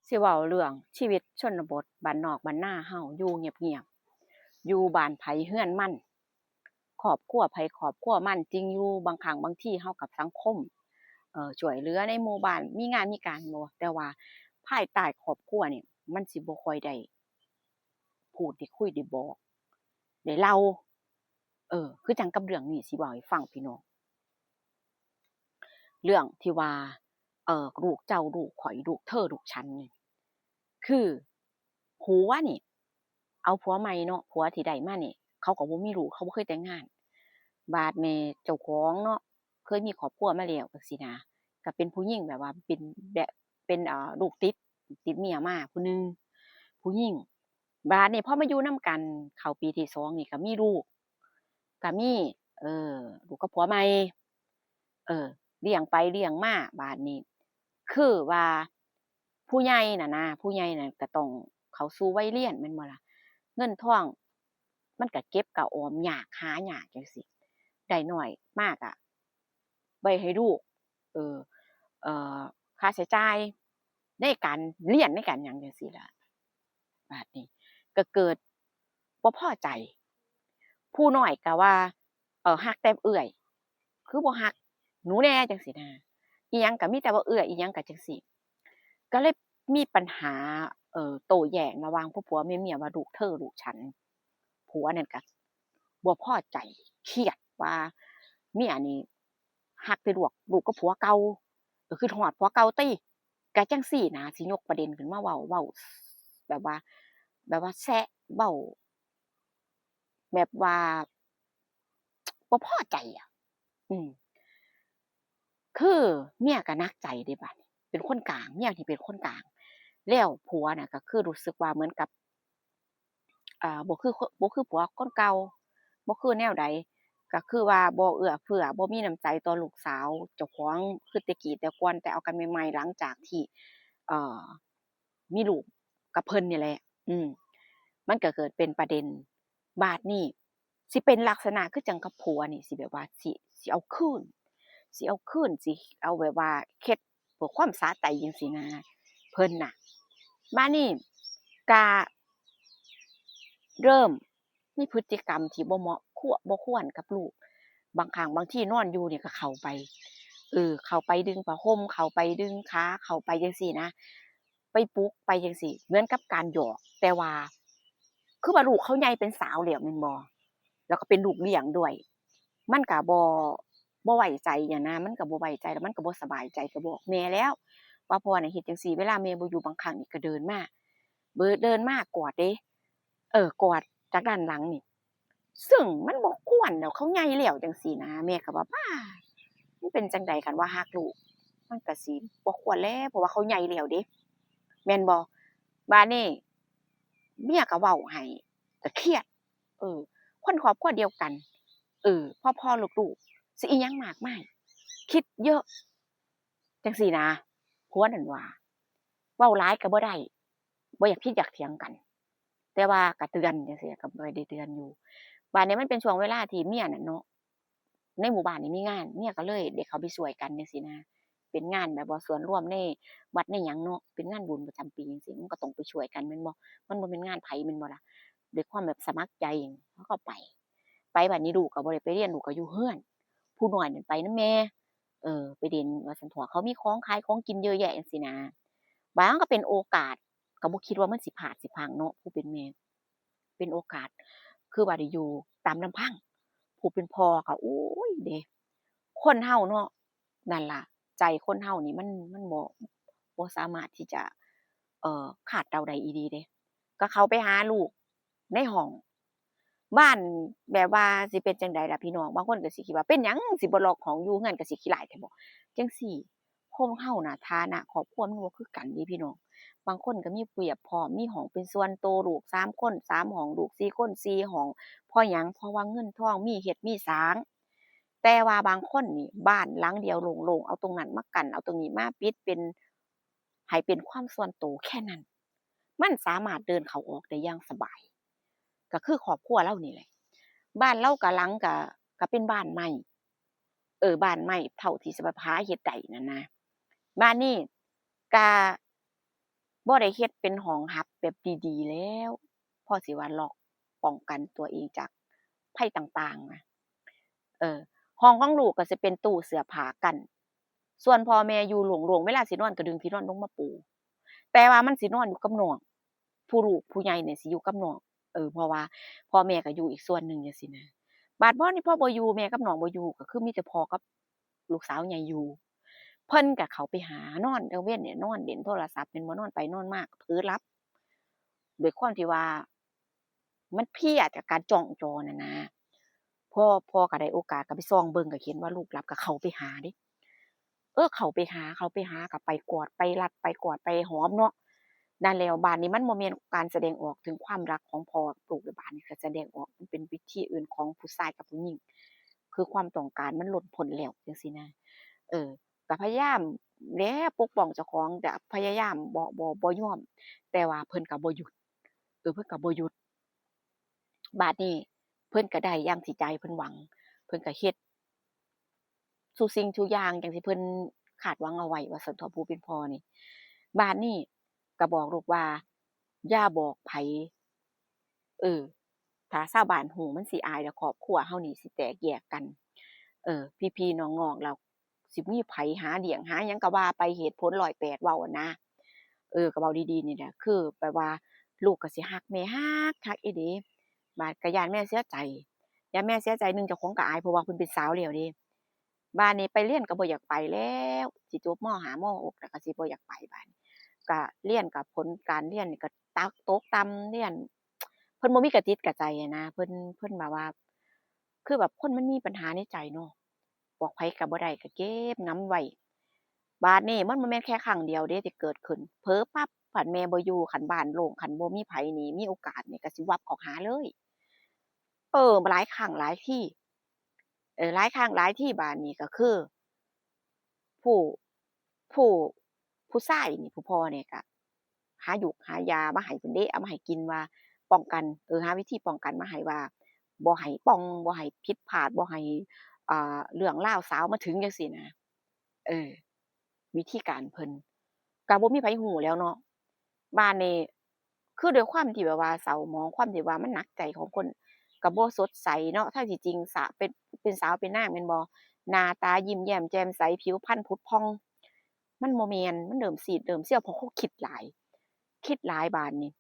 สิเว้าเรื่องชีวิตชนบทบ้านนอกบ้านนาเฮาอยู่เงียบๆอยู่บ้านไผเรือนมันครอบครัวไผครอบครัวมันจริงอยู่บางครั้งบางทีเฮากับสังคมช่วยเหลือในหมู่บ้านมีงานมีการบ่แต่ว่าภายใต้ครอบครัวนี่มันสิบ่ค่อยได้พูดได้คุยได้บอกได้เล่าคือจั่งกับเรื่องนี้สิเว้าให้ฟังพี่น้องเรื่องที่ว่าลูกเจ้าลูกข้อยลูกเธอลูกฉันนี่คือผัวนี่ เอาผัวใหม่เนาะผัวที่ได้มานี่เขาก็บ่มีลูกเขาบ่เคยแต่งงานบาดนี้เจ้าของเนาะเคยมีครอบครัวมาแล้วจั่งซี้นะก็เป็นผู้หญิงแบบว่าเป็นแบบเป็นลูกติดเมียมาผู้หนึ่งผู้หญิงบาดนี้พอมาอยู่นำกันเข้าปีที่2นี่ก็มีลูกก็มีเออลูกกับผัวใหม่เออเลี้ยงไปเลี้ยงมาบาดนี้คือว่าผู้ใหญ่น่ะนะผู้ใหญ่น่ะก็ต้องเข้าสู่วัยเรียนแม่นบ่ล่ะ เงินทองมันก็เก็บก็ออมยากหายากจังซี้ได้น้อยมากอะไว้ให้ลูกเออเอ่อค่าใช้จ่ายในการเรียนในการหยังจังซี้ล่ะบาดนี้ก็เกิดบ่พอใจผู้น้อยก็ว่ารักแต่เอื้อยคือบ่รักหนูแหน่จังซี้นะอิหยังก็มีแต่ว่าเอื้อยอิหยังก็จังซี้ก็เลยมีปัญหาโต้แย้งระหว่างผัวๆเมียๆว่าลูกเธอลูกฉัน ผัวนั่นก็บ่พอใจเครียดว่าเมียนี่รักแต่ลูกกับผัวเก่าคิดฮอดผัวเก่าติก็จั่งซี้นะสิยกประเด็นขึ้นมาเว้าแบบว่าแซะเว้าแบบว่าบ่พอใจอะอืมคือเมียก็หนักใจเดะบัดนี้เป็นคนกลางเมียนี่เป็นคนกลางแล้วผัวน่ะก็คือรู้สึกว่าเหมือนกับบ่คือผัวคนเก่าบ่คือแนวใดก็คือว่าบ่เอื้อเฟื้อบ่มีน้ำใจต่อลูกสาวเจ้าของคือแต่กี้แต่ก่อนแต่เอากันใหม่ๆหลังจากที่เอ่อมีลูกกับเพิ่นนี่แหละอืมมันก็เกิดเป็นประเด็นบาดนี้สิเป็นลักษณะคือจั่งกับผัวนี่สิแบบว่าสิเอาคืนสิเอาแบบว่าเฮ็ดเพื่อความสะใจจังซี้นะเพิ่นน่ะมานี่ก็เริ่มมีพฤติกรรมที่บ่เหมาะบ่ควรกับลูกบางครั้งบางทีนอนอยู่นี่ก็เข้าไปเข้าไปดึงผ้าห่มเข้าไปดึงขาเข้าไปจังซี้นะไปปลุกไปจังซี้เหมือนกับการหยอกแต่ว่าคือว่าลูกเขาใหญ่เป็นสาวแล้วแม่นบ่แล้วก็เป็นลูกเลี้ยงด้วยมันก็บ่ไว้ใจอะนะมันก็บ่ไว้ใจแล้วมันก็บ่สบายใจก็บอกแม่แล้วว่าพ่อน่ะเฮ็ดจังซี่เวลาแม่บ่อยู่บางครั้งนี่ก็เดินมาเดินมากอดเดะกอดจากด้านหลังนี่ซึ่งมันบ่ควรแล้วเขาใหญ่แล้วจังซี้นะแม่ก็ว่าป๊ามันเป็นจั่งใดคันว่ารักลูกมันก็สิบ่ควรแหล้วเพราะว่าเขาใหญ่แล้วเดะแม่นบ่บัดนี้เมียก็เว้าให้ก็เครียดเออคนครอบครัวเดียวกันพ่อๆลูกๆสิอิหยังมากมายคิดเยอะจังซี้นะผัวนั่นว่าเว้าหลายก็บ่ได้บ่อยากคิดอยากเถียงกัน แต่ว่าก็เตือนจังซี้ก็บ่ได้เตือนอยู่บัดนี้มันเป็นช่วงเวลาที่เมียน่ะเนาะในหมู่บ้านนี่มีงานเมียก็เลยได้เข้าไปช่วยกันจังซี้นะเป็นงานแบบว่าส่วนรวมในวัดในหยังเนาะเป็นงานบุญประจำปีจังซี้มันก็ต้องไปช่วยกันแม่นบ่มันบ่แม่นงานไผแม่นบ่ล่ะด้วยความแบบสมัครใจเขาก็ไปบัดนี้ลูกก็บ่ได้ไปเรียนลูกก็อยู่เรือนผู้น้อยนั่นไปนำแม่ไปเล่นว่าซั่นเถาะเขามีของขายของกินเยอะแยะจังซี้นะบางมันก็เป็นโอกาสก็บ่คิดว่ามันสิพลาดสิพลั้งเนาะผู้เป็นแม่ เป็นโอกาสคือว่าได้อยู่ตามลำพังผู้เป็นพ่อก็โอ๊ยเดะคนเฮาเนาะนั่นล่ะใจคนเฮานี่มันบ่สามารถที่จะคาดเดาได้อีหลีเดะก็เข้าไปหาลูกในห้องบ้านแบบว่าสิเป็นจั่งใดล่ะพี่น้องบางคนก็สิคิดว่าเป็นหยังสิบ่ล็อกห้องอยู่เรือนก็สิขี้ร้ายแท้บ่จังซี้คนเฮาน่ะฐานะครอบครัวมันบ่คือกันเดะพี่น้อง บางคนก็มีเปรียบพร้อมมีห้องเป็นส่วนตัวลูก3คน3ห้องลูก4คน4ห้องเพราะหยังเพราะว่าเงินทองมีเฮ็ดมีสร้างแต่ว่าบางคนนี่บ้านหลังเดียวโล่งๆเอาตรงนั้นมากั้นเอาตรงนี้มาปิดเป็นให้เป็นความส่วนตัวแค่นั้นมันสามารถเดินเข้าออกได้อย่างสบายก็คือครอบครัวเรานี่แหละบ้านเราก็หลังก็เป็นบ้านไม้บ้านไม้เท่าที่จะแบบหาเฮ็ดได้นั่นนะบ้านนี้ก็ บ่ได้เฮ็ดเป็นห้องหับแบบดีๆแล้วพอสิว่าล็อกป้องกันตัวเองจากภัยต่างๆนะเออห้องของลูกก็สิเป็นตู้เสื้อผ้ากั้นส่วนพ่อแม่อยู่โล่งๆเวลาสินอนก็ดึงที่นอนลงมาปูแต่ว่ามันสินอนอยู่กับน้องผู้ลูกผู้ใหญ่เนี่ยสิอยู่กับน้องเพราะว่าพ่อแม่ก็อยู่อีกส่วนหนึ่งจังซี้นะบัดพ่อนี่พ่อบ่อยู่แม่กับน้องบ่อยู่ก็คือมีแต่พ่อกับลูกสาวใหญ่อยู่ เพิ่นก็เข้าไปหานอนกลางเว้นเนี่ยนอนเล่นโทรศัพท์แม่นบ่นอนไปนอนมาก็เผลอหลับด้วยความที่ว่ามันเพลียจากการจ้องจอน่ะนะพ่อก็ได้โอกาสก็ไปส่องเบิ่งก็เห็นว่าลูกหลับก็เข้าไปหาเดะเข้าไปหาก็ไปกอดไปรัดไปกอดไปหอมเนาะนั่นแล้วบัดนี้มันบ่แม่นการแสดงออกถึงความรักของพ่อกับลูกแล้วบัดนี้ก็แสดงออกมันเป็นวิธีอื่นของผู้ชายกับผู้หญิงคือความต้องการมันล้นพ้นแล้วจังซี้นะเออ ก็พยายามแหล้วปกป้องเจ้าของแต่พยายามบ่ยอมแต่ว่าเพิ่นก็บ่หยุดเพิ่นก็บ่หยุดบัดนี้เพิ่นก็ได้อย่างที่ใจเพิ่นหวังเพิ่นก็เฮ็ดทุกสิ่งทุกอย่างอย่างที่เพิ่นคาดหวังเอาไว้ว่าซั่นเถาะผู้เป็นพ่อนี่บัดนี้ก็บอกลูกว่าอย่าบอกไผเออถ้าชาวบ้านรู้มันสิอายแล้วครอบครัวเฮานี่สิแตกแยกกันพี่ๆน้องๆแล้วสิมีไผหาเลี้ยงหาหยังก็ว่าไปเหตุผล108เว้าอะนะก็เว้าดีๆนี่แหละคือแบบว่าลูกก็สิรักแม่รักอีหลีบาดก็ย้านแม่เสียใจย้านแม่เสียใจหนึ่งเจ้าของก็อายเพราะว่าเพิ่นเป็นสาวแล้วเดะบัดนี้ไปเรียนก็บ่อยากไปแล้วสิจบมห้ามหกแล้วก็สิบ่อยากไปบัดนี้ก็เรียนก็ผลการเรียนนี่ก็ตกต่ำเรียนเพิ่นบ่มีกะจิตกะใจอะนะเพิ่นแบบว่าคือแบบคนมันมีปัญหาในใจเนาะ บอกไผก็บ่ได้ก็เก็บงำไว้บาดนี้มันบ่แม่นแค่ครั้งเดียวเดะที่เกิดขึ้นเผลอปั๊บคันแม่บ่อยู่คันบ้านโล่งคันบ่มีไผนี่มีโอกาสนี่ก็สิวับเข้าหาเลยหลายครั้งหลายทีหลายครั้งหลายทีบาดนี้ก็คือผู้ผู้ผู้ชายนี่ผู้พ่อนี่ก็หายุกหายามาให้เพิ่นเดะเอามาให้กินว่าป้องกันหาวิธีป้องกันมาให้ว่าบ่ให้ป่องบ่ให้ผิดพลาดบ่ให้เรื่องราวสาวมาถึงจังซี้นะเออ วิธีการเพิ่นก็บ่มีไผฮู้แหล้วเนาะบ้านนี้คือด้วยความที่แบบว่าเศร้าหมองความที่ว่ามันหนักใจของคนก็บ่สดใสเนาะแท้ที่จริงเป็นสาวเป็นนางแม่นบ่หน้าตายิ้มแย้มแจ่มใสผิวพรรณผุดผ่องมันบ่แม่นมันเริ่มซีดเริ่มเซียวเพราะเขาคิดหลายบาดนี้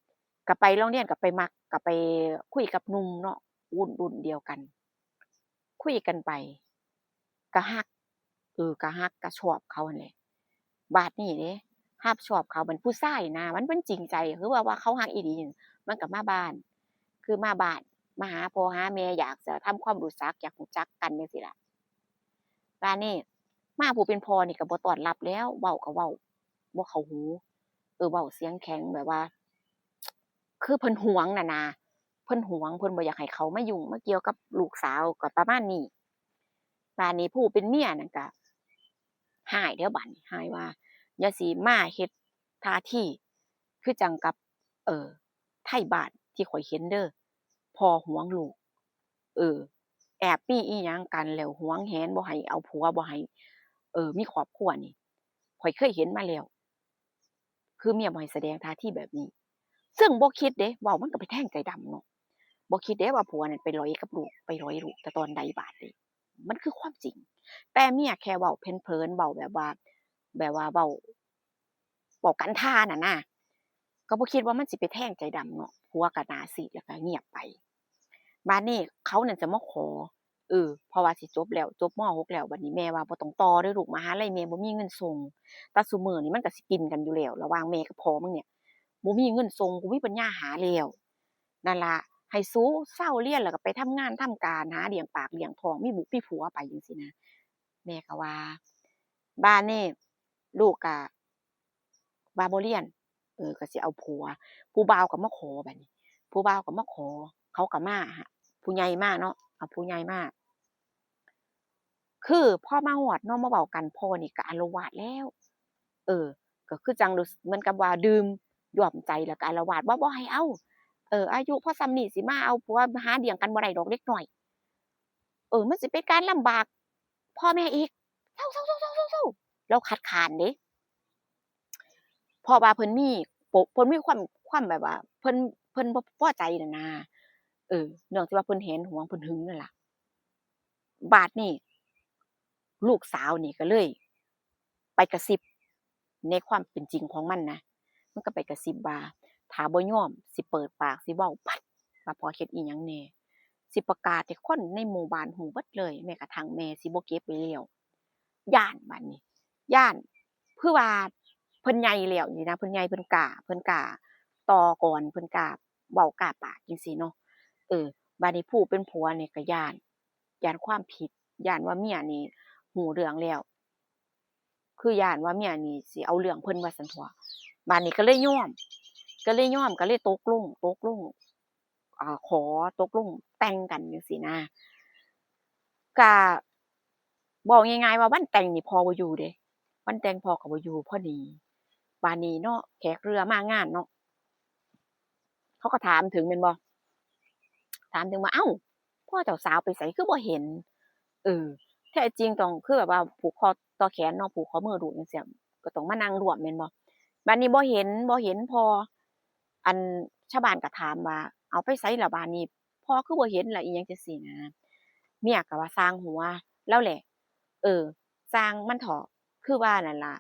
ก็ไปโรงเรียนก็ไปมักก็ไปคุยกับหนุ่มเนาะรุ่นเดียวกันคุยกันไปก็รักก็รักก็ชอบเขานั่นแหละ บาดนี้เด้รักชอบเขาเป็นผู้ชายนะมันจริงใจคือว่าเขารักอีหลีนี่มันก็มาบ้านคือมาบ้านมาหาพ่อหาแม่อยากจะทำความรู้จักอยากรู้จักกันจังซี้ล่ะบัดนี้มาผู้เป็นพ่อนี่ก็บ่ต้อนรับแล้วเว้าก็เว้าบ่เข้าหูเว้าเสียงแข็งแบบว่าคือเพิ่นหวงน่ะนะเพิ่นหวงเพิ่นบ่อยากให้เขามายุ่งมาเกี่ยวกับลูกสาวก็ประมาณนี้บัดนี้ผู้เป็นเมียนั่นก็ ฮ้ายเด้อบัดนี้ฮ้ายว่าอย่าสิมาเฮ็ดท่าทีคือจั่งกับเอ่อไทบ้านที่ข้อยเห็นเด้อพ่อหวงลูกเออแอบมีอิหยังกันแล้วหวงแหนบ่ให้เอาผัวบ่ให้มีครอบครัวนี่ข้อยเคยเห็นมาแล้วคือเมียบ่ให้แสดงท่าทีแบบนี้ซึ่งบ่คิดเดะเว้ามันก็ไปแทงใจดำเนาะบ่คิดเดะว่าผัวนั่นไปหลอยกับลูกไปหลอยลูกแต่ตอนใดบาดนี้มันคือความจริง แต่เมียแค่เว้าเพ้นๆเว้าแบบว่าเว้ากันท่าน่ะนะก็บ่คิดว่ามันสิไปแทงใจดำเนาะผัวก็หน้าซีดแล้วก็เงียบไปบัดนี้เขานั่นจะมาขอเพราะว่าสิจบแล้วจบม6แล้วบัดนี้แม่ว่าบ่ต้องต่อเด้อลูกมหาลัยแม่บ่มีเงินส่งแต่ซุมื้อนี้มันก็สิกินกันอยู่แล้วระหว่างแม่กับพ่อมึงเนี่ยบ่มีเงินส่งกูมีปัญญาหาแล้วนั่นล่ะให้สูเซาเรียนแล้วก็ไปทำงานทำการหาเลี้ยงปากเลี้ยงท้องมีบุมีผัวไปจังซี้นะ แม่ก็ว่าบ้านนี้ลูกก็ว่าบ่เรียนก็สิเอาผัวผู้บ่าวก็มาขอบัดนี้ผู้บ่าวก็มาขอเขาก็มาหาผู้ใหญ่มาเนาะเอาผู้ใหญ่มาคือพอมาฮอดเนาะมาเว้ากันพ่อนี่ก็อาละวาดแล้วเออก็คือจั่งเหมือนกับว่าดื่มย้อมใจแล้วก็อาละวาดว่าบ่ให้เอาอายุพอส่ำนี้สิมาเอาผัวหาเลี้ยงกันบ่ได้ดอกเด็กน้อยมันสิเป็นการลำบากพ่อแม่อีกเซาๆๆๆๆๆเลาคัดค้านเดะ เพราะว่าเพิ่นมี เพิ่นมีความแบบว่าเพิ่นบ่พอใจน่ะนะเรื่องที่ว่าเพิ่นแหนหวงเพิ่นหึงนั่นล่ะบาดนี้ลูกสาวนี่ก็เลยไปกระซิบในความเป็นจริงของมันนะมันก็ไปกระซิบว่าถ้าบ่ยอมสิเปิดปากสิเว้าปัดว่าพ่อเฮ็ดอิหยังแหน่สิประกาศให้คนในหมู่บ้านรู้เบิดเลยแม้กระทั่งแม่สิบ่เก็บไว้แล้วย้านบัดนี้ย้านคือว่าเพิ่นใหญ่แล้วนี่นะเพิ่นใหญ่เพิ่นกล้าต่อกรเพิ่นกล้าเว้ากล้าปากจังซี้เนาะบัดนี้ผู้เป็นผัวนี่ก็ย้านความผิดย้านว่าเมียนี่รู้เรื่องแล้วคือย้านว่าเมียนี่สิเอาเรื่องเพิ่นว่าซั่นตั่วบัดนี้ก็เลยยอมก็เลยตกลงขอตกลงแต่งกันจังซี้นะก็เว้าง่ายๆว่าวันแต่งนี่พ่อบ่อยู่เดะวันแต่งพ่อก็บ่อยู่พอดีบัดนี้เนาะแขกเรือมางานเนาะเขาก็ถามถึงแม่นบ่ ถามถึงว่าอ้าวพ่อเจ้าสาวไปไสคือบ่เห็นเออแท้จริงต้องคือแบบว่าผูกคอต่อแขนเนาะผูกข้อมือลูกจั่งซี้ก็ต้องมานั่งร่วมแม่นบ่บัดนี้บ่เห็นพ่ออันชาวบ้านก็ถามว่าอ้าวไปไสล่ะบัดนี้พ่อคือบ่เห็นล่ะอิหยังจั่งซี้นะเมียก็ว่าสร้างหัวเลาแหละเออสร้างมันเถาะคือว่านั่นล่ะ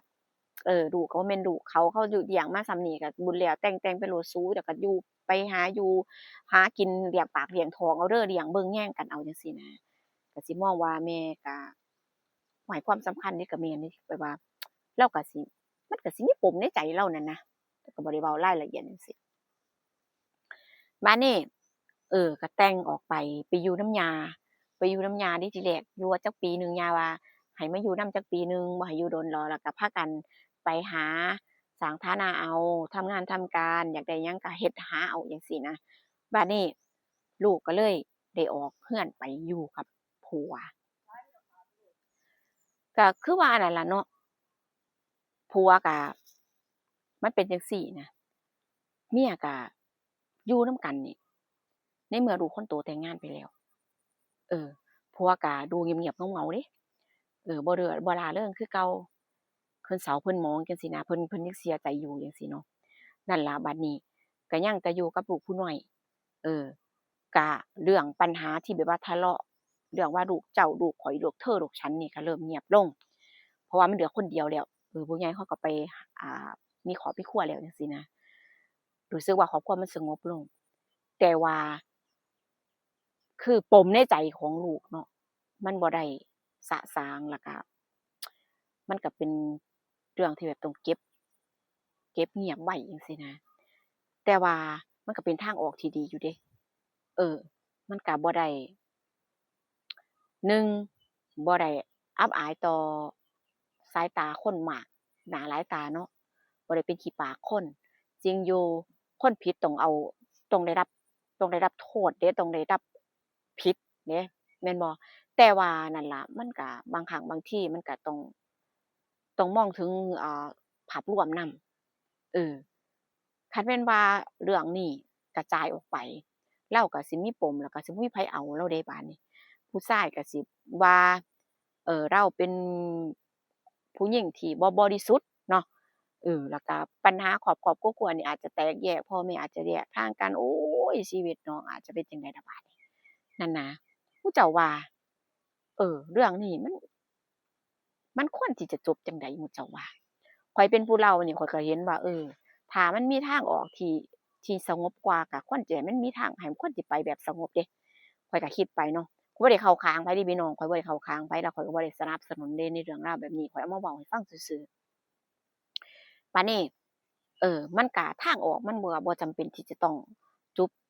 ลูกก็บ่แม่นลูกเขาอยู่เลี้ยงมาส่ำนี้ก็บุญแล้วแต่งไปโลดสูแล้วก็อยู่ไปหากินเลี้ยงปากเลี้ยงท้องเอาเด้อเลี้ยงเบิ่งแย่งกันเอาจังซี้นะก็สิมองว่าแม่ก็ให้ความสำคัญเดะกับแม่นเดะแบบว่าเลาก็สิมันก็สิมีปมในใจเลานั่นนะแต่ก็บ่ได้เว้ารายละเอียดจั่งซี้บัดนี้ก็แต่งออกไปอยู่นำย่าไปอยู่นำย่าเดะที่แรกอยู่ว่าจักปีหนึ่งย่าว่าให้มาอยู่นำจักปีหนึ่งบ่ให้อยู่โดนดอกแล้วก็พากันไปหาสร้างฐานะเอาทำงานทำการอยากได้หยังก็เฮ็ดหาเอาจังซี้นะ บัดนี้ลูกก็เลยได้ออกเรือนไปอยู่กับผัวก็คือว่านั่นล่ะเนาะผัวก็มันเป็นจังซี้นะเมียก็อยู่นำกันนี่ในเมื่อลูกคนโตแต่งงานไปแล้วเออผัวก็ดูเงียบๆเหงาๆเดะบ่เรื่อบ่ร่าเริงคือเก่าเพิ่นเฒ่าเพิ่นหมองจังซี้นะเพิ่นยังเสียใจอยู่จังซี้เนาะนั่นล่ะบัดนี้ก็ยังแต่อยู่กับลูกผู้น้อยเออ กะเรื่องปัญหาที่แบบว่าทะเลาะเรื่องว่าลูกเจ้าลูกข้อยลูกเธอลูกฉันนี่ก็เริ่มเงียบลงเพราะว่ามันเหลือคนเดียวแล้วผู้ใหญ่เขาก็ไปอ่ามีครอบมีครัวแล้วจังซี้นะรู้สึกว่าครอบครัวมันสงบลงแต่ว่าคือปมในใจของลูกเนาะมันบ่ได้สะสางแล้วก็มันก็เป็นเรื่องที่แบบต้องเก็บเงียบไว้จังซี้นะแต่ว่ามันก็เป็นทางออกที่ดีอยู่เดะเออมันก็บ่ได้ หนึ่งบ่ได้อับอายต่อสายตาคนมากหน้าหลายตาเนาะบ่ได้เป็นขี้ปากคนจริงอยู่คนผิดต้องได้รับต้องได้รับโทษเดะต้องได้รับผิดเดะแม่นบ่แต่ว่านั่นล่ะมันก็บางครั้งบางทีมันก็ต้องมองถึงอ่าภาพรวมนำเออคันแม่นว่าเรื่องนี้กระจายออกไปเลาก็สิมีปมแล้วก็สิบ่มีไผเอาเลาเดะบัดนี้ ผู้ชายก็สิว่าเราเป็นผู้หญิงที่บ่บริสุทธิ์เนาะแล้วก็ปัญหาครอบครัวนี่อาจจะแตกแยกพ่อแม่อาจจะแยกทางกันโอ๊ยชีวิตน้องอาจจะเป็นจั่งใดล่ะบาดนี้นั่นนะผู้เจ้าว่าเรื่องนี้มันควรที่จะจบจั่งใดหมู่เจ้าว่าข้อยเป็นผู้เล่านี่ข้อยก็เห็นว่าถ้ามันมีทางออกที่สงบกว่าก็ควรจะให้มันมีทางให้มันควรสิไปแบบสงบเดะข้อยก็คิดไปเนาะ ข้อยบ่ได้เข้าข้างไผเดะพี่น้องข้อยบ่ได้เข้าข้างไผแล้วข้อยก็บ่ได้สนับสนุนเดะในเรื่องราวแบบนี้ข้อยเอามาเว้าให้ฟังซื่อๆบัดนี้มันก็ทางออกมันบ่จำเป็นที่จะต้อง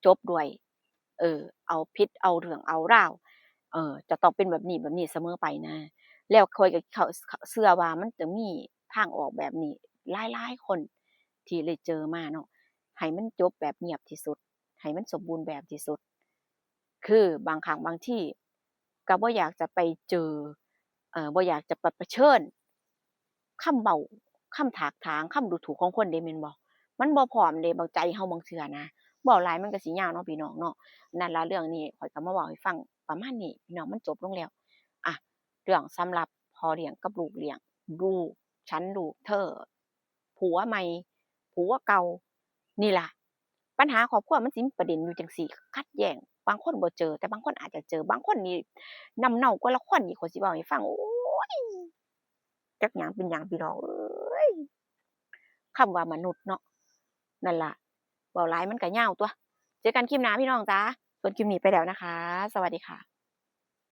จบด้วยเอ่อเอาผิดเอาเรื่องเอาราวจะต้องเป็นแบบนี้เสมอไปนะแล้วข้อยก็เชื่อว่ามันจะมีทางออกแบบนี้หลายๆคนที่ได้เจอมาเนาะให้มันจบแบบเงียบที่สุดให้มันสมบูรณ์แบบที่สุด คือบางครั้งบางที่ก็บ่อยากจะไปเจอบ่อยากจะไปเผชิญคำเว้าคำถากถางคำดูถูกของคนเดะแม่นบ่มันบ่พร้อมเดะบางใจเฮาบางเทื่อนะเว้าหลายมันก็สิยาวเนาะพี่น้องเนาะนั่นล่ะเรื่องนี้ข้อยก็มาเว้าให้ฟังประมาณนี้พี่น้องมันจบลงแล้วอะเรื่องสำหรับพ่อเลี้ยงกับลูกเลี้ยงลูกฉันลูกเธอผัวใหม่ผัวเก่า นี่ล่ะปัญหาครอบครัวมันสิมีประเด็นอยู่จั่งซี้ขัดแย้งบางคนบ่เจอแต่บางคนอาจจะเจอบางคนนี่น้ำเน่ากว่าละครอีกข้อยสิเว้าให้ฟังโอ๊ยจักหยังเป็นหยังพี่น้องเอ้ยคำว่ามนุษย์เนาะนั่นล่ะเว้าหลายมันก็ยาวตั่วเจอกันคลิปหน้าพี่น้องจ๋าส่วนคลิปนี้ไปแล้วนะคะสวัสดีค่ะ